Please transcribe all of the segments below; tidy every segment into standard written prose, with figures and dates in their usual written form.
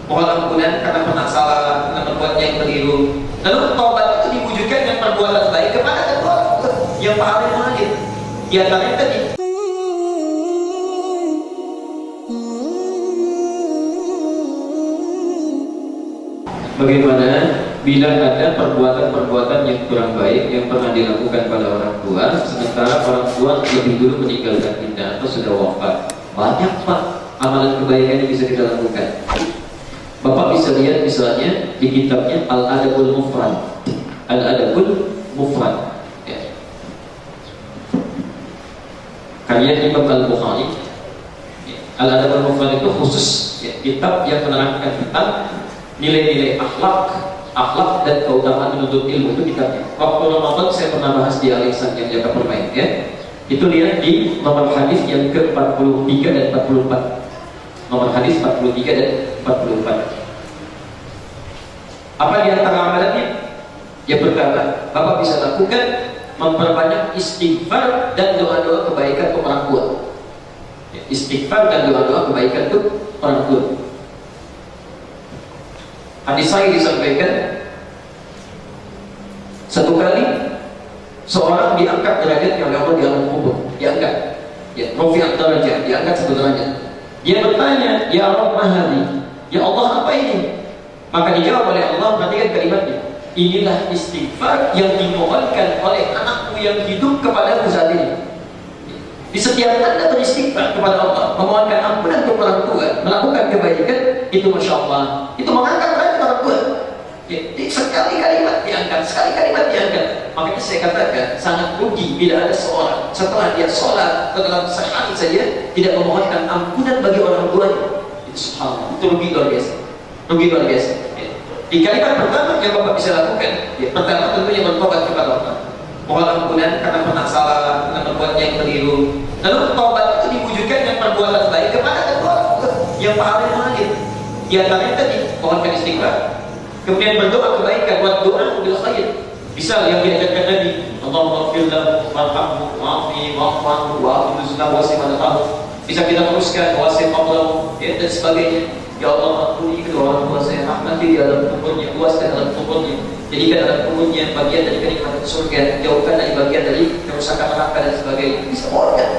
mohon ampunan karena pernah salah, karena berbuat yang keliru. Lalu taubat itu diwujudkan dengan perbuatan baik kepada kedua yang paling mengalir. Di antaranya tadi. Bagaimana bila ada perbuatan-perbuatan yang kurang baik yang pernah dilakukan pada orang tua, sementara orang tua lebih dulu meninggalkan kita atau sudah wafat? Banyak Pak amalan kebaikan yang bisa kita lakukan. Bapak bisa lihat misalnya di kitabnya Al-Adabul Mufrad. Al-Adabul Mufrad. Ya. Karya Imam Al-Bukhari. Al-Adabul Mufrad itu khusus ya, kitab yang menerangkan tentang nilai-nilai akhlak dan keutamaan menuntut ilmu. Itu kitabnya. Waktu Ramadan saya pernah bahas di Al-Ihsan yang jaga permain ya. Itu lihat di nomor hadis yang ke-43 dan 44. Nomor hadis 43 dan 44. Apa di antara amalannya? Yang pertama, Bapak bisa lakukan memperbanyak istighfar dan doa-doa kebaikan untuk orang tua. Istighfar dan doa-doa kebaikan untuk orang tua. Hadis saya disampaikan satu kali seorang diangkat derajatnya oleh Allah di alam kubur, diangkat, ya, rafi'at darajah, diangkat satu derajat. Dia bertanya, ya Rabb mahali, ya Allah apa ini? Maka dijawab oleh Allah, perhatikan kalimatnya, inilah istighfar yang dimohonkan oleh anakku yang hidup kepadaku saat ini. Di setiap anda beristighfar kepada Allah, memohonkan ampunan untuk orang tua, melakukan kebaikan, itu Masya Allah, itu mengangkat derajat orang tua. Ya, sekali kalimat diangkat, sekali kalimat diangkat. Makanya saya katakan sangat rugi bila ada seorang setelah dia sholat atau dalam sehari saja tidak memohonkan ampunan bagi orang tuanya. Itu subhanallah, itu rugi luar biasa, rugi luar biasa. Ya. Di kalimat pertama yang Bapak bisa lakukan, ya, pertama tentunya bertobat kepada Allah, mohon ampunan karena pernah salah, karena berbuat yang keliru. Lalu taubat itu diwujudkan dengan perbuatan baik kepada kedua yang paling mengalir. Di antaranya tadi mohonkan istighfar, kemudian berdoa kebaikan, buat doa bil khair. Bisa yang diajarkan Nabi, Allahumma ighfir lahu warhamhu wa'afihi wa'fu anhu wa'afihi wa'afihi. Bisa kita teruskan wa'afihi qablahu ya, dan sebagainya. Ya Allah, ampuni kedua orang tua saya, rahmati di dalam kuburnya, luaskan dalam kuburnya, jadikan dalam kuburnya bagian dari kenikmatan surga, jauhkan dari bagian dari kerusakan neraka dan sebagainya. Bisa mohonkan.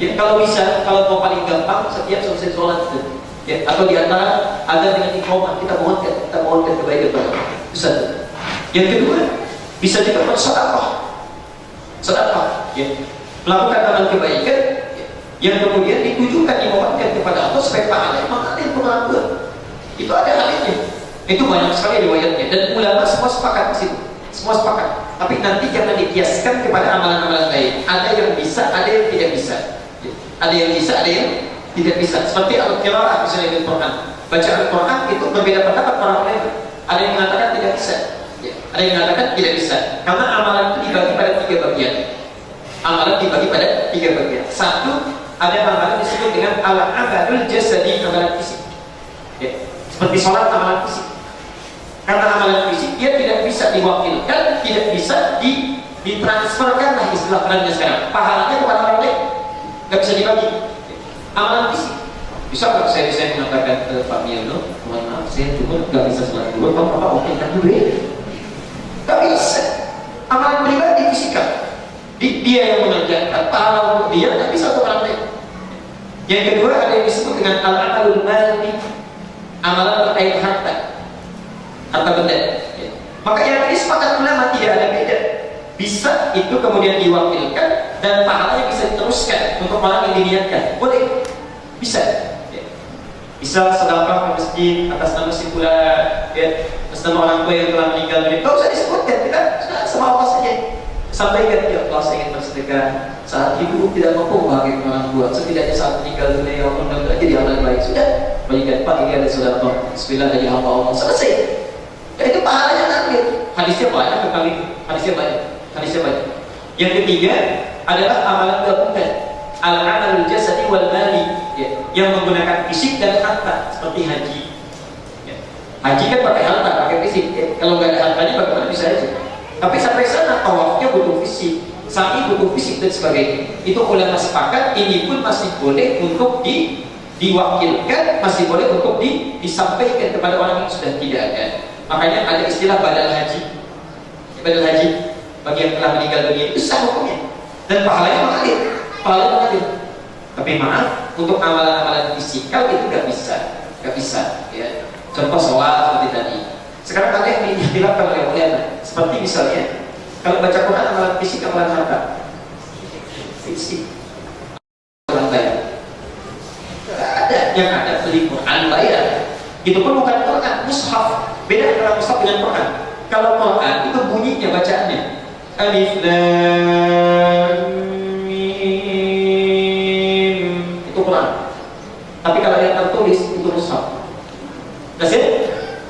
Ya, kalau bisa, kalau mau paling gampang setiap selesai sholat itu. Ya, atau di antara ada dengan iqamah kita mohonkan kebaikan kepada Allah. Bisa. Yang kedua, bisa juga bersedekah. Sedekah, ya. Melakukan amal kebaikan ya, yang kemudian ditujukan dimohonkan kepada Allah supaya pahalanya mengalir ke orang tua. Itu ada halnya. Itu banyak sekali riwayatnya dan ulama semua sepakat di situ. Semua sepakat. Tapi nanti jangan dikiaskan kepada amalan-amalan lain. Ada yang bisa, ada yang tidak bisa. Ya. Ada yang bisa, ada yang tidak bisa. Seperti al-qiraah misalnya di Al-Quran. Baca Al-Quran itu berbeda pendapat para ulama. Ada yang mengatakan tidak bisa. Ya. Ada yang mengatakan tidak bisa. Karena amalan itu dibagi pada 3 bagian. Amalan dibagi pada 3 bagian. Satu, ada amalan disebut dengan al-amalul jasadi, amalan fisik. Ya. Seperti sholat amalan fisik. Karena amalan fisik dia tidak bisa diwakilkan, tidak bisa ditransferkan lah istilah kerennya sekarang. Pahalanya kepada orang lain, nggak bisa dibagi. Amalan fisik. Bisa nggak saya mengatakan ke Pak Miano, mohon maaf saya cuma nggak bisa sholat dulu, Bapak oke kan dulu ya? Nggak bisa. Amalan pribadi fisikal. Dia yang mengerjakan, pahala untuk dia nggak bisa untuk orang lain. Yang kedua ada yang disebut dengan al-amalul mali, amalan terkait harta benda. Ya. Maka yang ini sepakat ulama tidak ada beda. Bisa itu kemudian diwakilkan dan pahalanya bisa diteruskan untuk orang yang diniatkan. Boleh, bisa. Ya. Bisa sedekah ke masjid atas nama si fulan, ya, atas nama orang tua yang telah meninggal. Tidak usah disebutkan, kita sudah sama Allah saja. Sampaikan, ya Allah saya ingin bersedekah saat ibu tidak mampu membahagiakan orang tua, setidaknya saat meninggal dunia Allah mudah-mudahan jadi amal baik. Sudah, berikan Pak ini ada sedekah. Bismillah dari hamba Allah, selesai. Dan itu pahalanya nanti. Hadisnya banyak kali, hadisnya banyak. Yang ketiga adalah amalan gabungan, al-amalul jasadi wal mali, ya, yang menggunakan fisik dan harta seperti haji. Ya. Haji kan pakai harta, pakai fisik. Ya. Kalau nggak ada hartanya bagaimana bisa haji? Tapi sampai sana tawafnya butuh fisik, sa'i butuh fisik dan sebagainya. Itu ulama sepakat ini pun masih boleh untuk diwakilkan masih boleh untuk disampaikan kepada orang yang sudah tidak ada. Makanya ada istilah badal haji. Badal haji bagi yang telah meninggal dunia itu sah hukumnya dan pahalanya mengalir, tapi maaf, untuk amalan-amalan fisikal itu nggak bisa ya. Contoh sholat seperti tadi. Sekarang ada yang diikhtilafkan oleh ulama, seperti misalnya kalau baca Quran amalan fisik, amalan harta fisik, amalan bayar. Nggak ada, yang ada beli Quran bayar. Itu pun bukan Quran, mushaf. Beda antara mushaf dengan Quran. Kalau Quran itu bunyinya, bacaannya alif lam mim, itu Quran. Tapi kalau yang tertulis itu mushaf.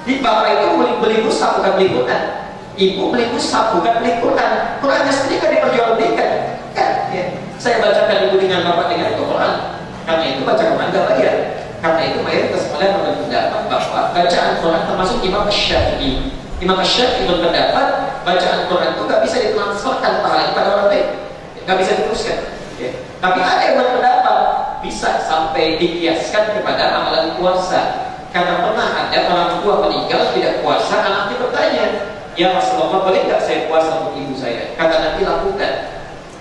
Di bapak itu beli mushaf bukan beli Quran. Ibu beli mushaf bukan beli Quran. Qurannya sendiri kan diperjualbelikan. Kan? Ya. Saya bacakan ibu dengan bapak dengan itu Quran. Karena itu baca Quran gak bayar. Karena itu mayoritas ulama berpendapat bahwa bacaan Quran termasuk Imam Syafi'i. Imam Syafi'i berpendapat bacaan Quran itu gak bisa ditransferkan pahalanya pada orang lain, gak bisa diteruskan. Ya. Tapi ada yang berpendapat bisa sampai dikiaskan kepada amalan puasa. Karena pernah ada orang tua meninggal tidak puasa, anaknya bertanya, ya Rasulullah boleh nggak saya puasa untuk ibu saya? Kata Nabi lakukan.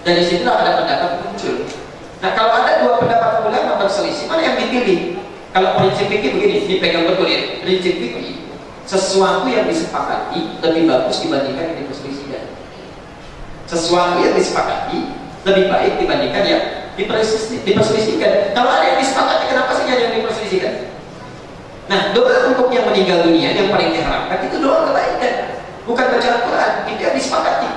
Dari situlah ada pendapat muncul. Nah kalau ada dua pendapat ulama berselisih, mana yang dipilih? Kalau prinsip fikih begini, dipegang betul ya. Prinsip fikih, sesuatu yang disepakati lebih bagus dibandingkan yang diperselisihkan. Sesuatu yang disepakati lebih baik dibandingkan yang diperselisihkan. Kalau ada yang disepakati, kenapa sih yang diperselisihkan? Nah, doa untuk yang meninggal dunia yang paling diharapkan itu doa kebaikan, bukan bacaan Quran. Itu yang disepakati.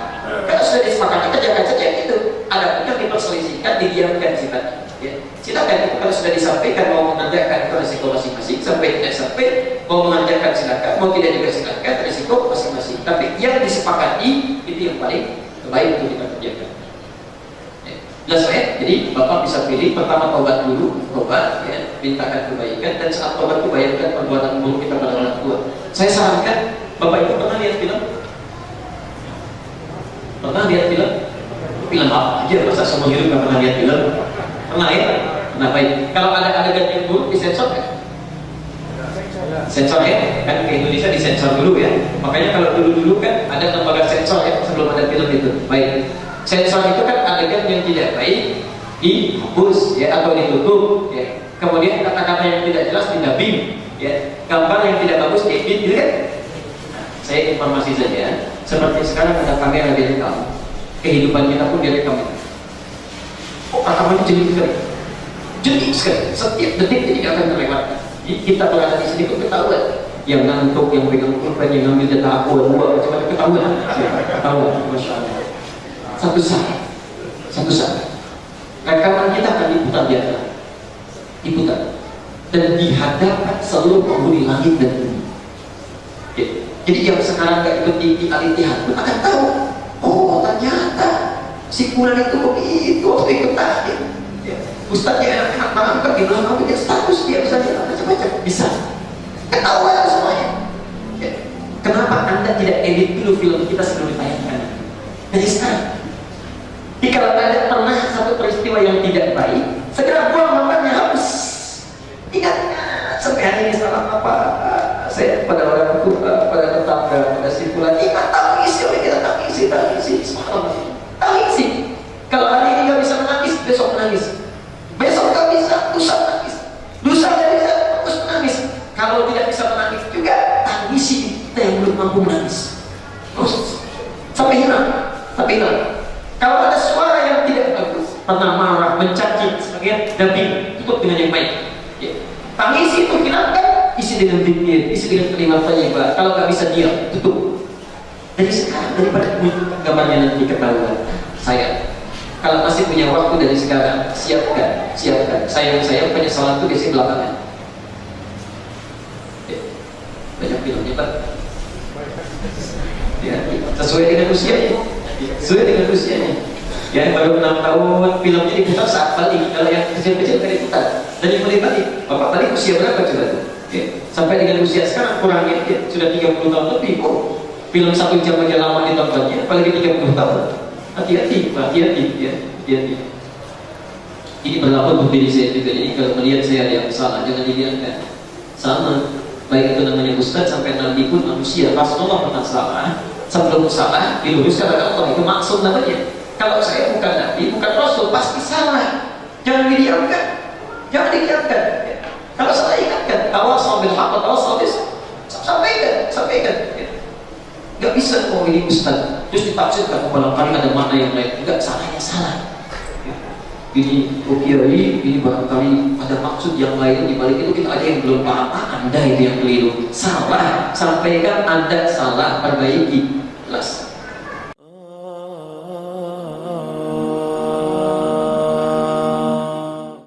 Kalau sudah disepakati, kerjakan saja itu. Ada pun yang diperselisihkan, didiamkan sifatnya. Ya. Silakan itu kalau sudah disampaikan mau mengerjakan itu resiko masing-masing, sampai tidak sampai mau mengerjakan silakan, mau tidak juga silakan, resiko masing-masing. Tapi yang disepakati itu yang paling terbaik untuk kita kerjakan. Jelas ya? Jadi Bapak bisa pilih pertama tobat dulu, tobat ya, mintakan kebaikan, dan saat tobat itu bayangkan perbuatan buruk kita pada orang tua. Saya sarankan Bapak itu pernah lihat film? Pernah lihat film? Film apa aja, masa semua hidup nggak pernah lihat film? Pernah ya? Kenapa ya? Kalau ada adegan yang buruk disensor kan? Sensor ya? Kan ke Indonesia disensor dulu ya. Makanya kalau dulu-dulu kan ada lembaga sensor ya sebelum ada film itu. Baik. Sensor itu kan adegan yang tidak baik dihapus ya atau ditutup ya. Kemudian kata-kata yang tidak jelas didubbing ya. Gambar yang tidak bagus diedit gitu kan. Nah, saya informasi saja, seperti sekarang ada kamera direkam, kehidupan kita pun direkam itu. Oh, rekamannya jadi sekali, setiap detik tidak akan terlewatkan. Kita berada di sini pun ketahuan. Yang ngantuk, yang pegang pulpen, yang ngambil data aku, macam-macam ketahuan. Ketahuan, masya Allah. Satu saat rekaman kita akan diputar di atas, diputar dan dihadapkan seluruh penghuni langit dan bumi. Ya. Jadi yang sekarang nggak ikut di Al-Ittihad pun akan tahu, oh ternyata si Fulan itu begitu waktu ikut tahdir. Ya. Ustadznya enak mengangkat di belakang dia status dia bisa macam-macam bisa ketahuan semuanya. Ya. Kenapa Anda tidak edit dulu film kita sebelum ditayangkan? Dari sekarang. Jika ada pernah satu peristiwa yang tidak baik, segera buang gambarnya, hapus. Ingat, sampai hari ini salah apa? Saya pada orang tua, pada tetangga, pada si Fulan, ingat tangisi oleh kita tangisi, subhanallah, tangisi. Kalau hari ini nggak bisa menangis, besok menangis. Besok nggak bisa, lusa menangis. Lusa nggak bisa, terus menangis. Kalau tidak bisa menangis juga, tangisi kita yang belum mampu menangis. Terus sampai hilang. Kalau ada suara yang tidak bagus, pernah marah, mencaci, sebagian damping, tutup dengan yang baik. Ya. Tangisi itu hilangkan, isi dengan zikir, isi dengan kalimat thayyibah. Kalau nggak bisa diam, tutup. Dari sekarang, daripada gambarnya nanti ketahuan. Saya, kalau masih punya waktu dari sekarang, siapkan. Sayang penyesalan itu biasanya belakangan. Ya. Banyak filmnya Pak. Ya, sesuai dengan usianya. Ya, baru 6 tahun filmnya diputar saat balik. Kalau yang kecil-kecil kan diputar. Dan yang balik, Bapak balik usia berapa coba tuh? Ya. Sampai dengan usia sekarang kurangnya ya, sudah 30 tahun lebih. Oh, film 1 jam aja lama ditontonnya, apalagi 30 tahun. Hati-hati ya, hati-hati. Ini berlaku untuk diri saya juga. Jadi kalau melihat saya ada yang salah, jangan dibiarkan. Sama, baik itu namanya ustaz sampai nabi pun manusia. Rasulullah pernah salah, sebelum salah diluruskan oleh Allah, itu maksud namanya. Kalau saya bukan nabi, bukan rasul, pasti salah. Jangan didiamkan, jangan didiamkan. Kalau salah ingatkan, tawassaw bil haqq, tawassaw bis, sampaikan. Gak bisa ini ustaz, terus ditafsirkan barangkali ada makna yang lain. Enggak, salahnya salah. Ini kiai, ini barangkali ada maksud yang lain di balik itu, kita ada yang belum paham. Anda itu yang keliru, salah, sampaikan Anda salah, perbaiki, jelas.